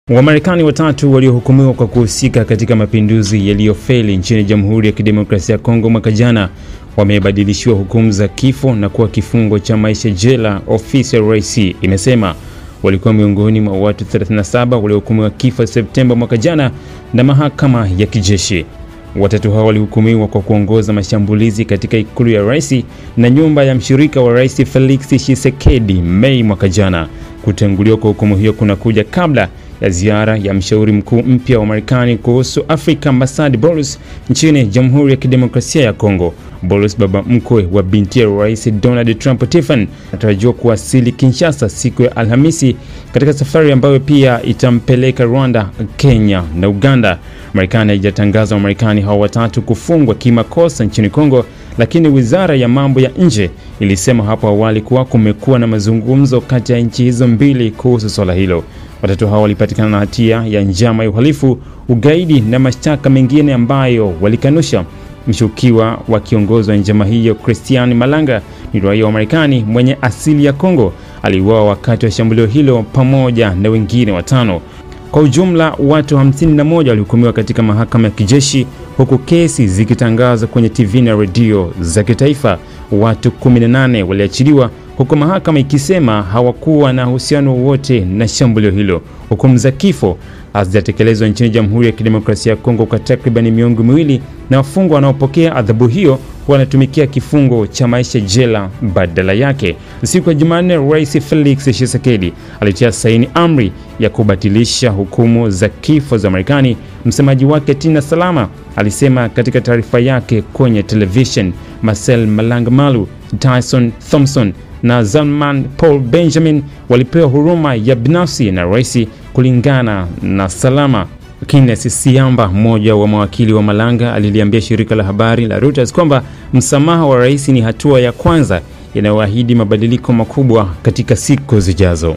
Wamarekani watatu waliohukumiwa kwa kuhusika katika mapinduzi yaliyofeli nchini Jamhuri ya Kidemokrasia ya Kongo mwaka jana wamebadilishiwa hukumu za kifo na kuwa kifungo cha maisha jela. Ofisi ya Rais imesema walikuwa miongoni mwa watu 37 waliohukumiwa kifo Septemba mwaka jana na mahakama ya kijeshi. Watatu hao walihukumiwa kwa kuongoza mashambulizi katika ikulu ya Rais na nyumba ya mshirika wa Rais Felix Tshisekedi Mei mwaka jana. Kutenguliwa kwa hukumu hiyo kunakuja kabla ya ziara ya mshauri mkuu mpya wa Marekani kuhusu Afrika Ambassador Bolus nchini Jamhuri ya Kidemokrasia ya Kongo. Bolus, baba mkwe wa binti ya Rais Donald Trump Tiffany, anatarajiwa kuwasili Kinshasa siku ya Alhamisi katika safari ambayo pia itampeleka Rwanda, Kenya na Uganda. Marekani haijatangaza Wamarekani hao watatu kufungwa kimakosa nchini Kongo, lakini Wizara ya Mambo ya Nje ilisema hapo awali kuwa kumekuwa na mazungumzo kati ya nchi hizo mbili kuhusu swala hilo. Watatu hao walipatikana na hatia ya njama ya uhalifu, ugaidi na mashtaka mengine ambayo walikanusha. Mshukiwa wa kiongozi wa njama hiyo, Christian Malanga, ni raia wa Marekani mwenye asili ya Kongo. Aliuawa wakati wa shambulio hilo pamoja na wengine watano. Kwa ujumla watu 51 walihukumiwa katika mahakama ya kijeshi, huku kesi zikitangazwa kwenye TV na radio za kitaifa. Watu 18 waliachiliwa, huku mahakama ikisema hawakuwa na uhusiano wowote na shambulio hilo. Hukumu za kifo hazijatekelezwa nchini Jamhuri ya Kidemokrasia ya Kongo kwa takriban miongo miwili, na wafungwa wanaopokea adhabu hiyo wanatumikia kifungo cha maisha jela badala yake. Siku ya Jumanne, Rais Felix Tshisekedi alitia saini amri ya kubatilisha hukumu za kifo za Marekani. Msemaji wake Tina Salama alisema katika taarifa yake kwenye television, Marcel Malanga Malu, Tyson Thompson na Zalman Paul Benjamin walipewa huruma ya binafsi na Rais, kulingana na Salama. Kenneth Siamba, mmoja wa mawakili wa Malanga, aliliambia shirika la habari la Reuters kwamba msamaha wa Rais ni hatua ya kwanza inayoahidi mabadiliko makubwa katika siku zijazo.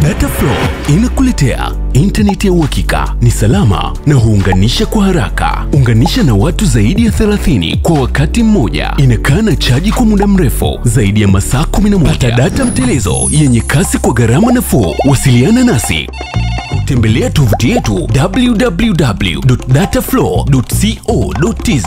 Dataflow inakuletea internet ya uhakika, ni salama na huunganisha kwa haraka. Unganisha na watu zaidi ya 30 kwa wakati mmoja. Inakaa na chaji kwa muda mrefu zaidi ya masaa 11. Pata data mtelezo yenye kasi kwa gharama nafuu. Wasiliana nasi. Tembelea tovuti yetu www.dataflow.co.tz.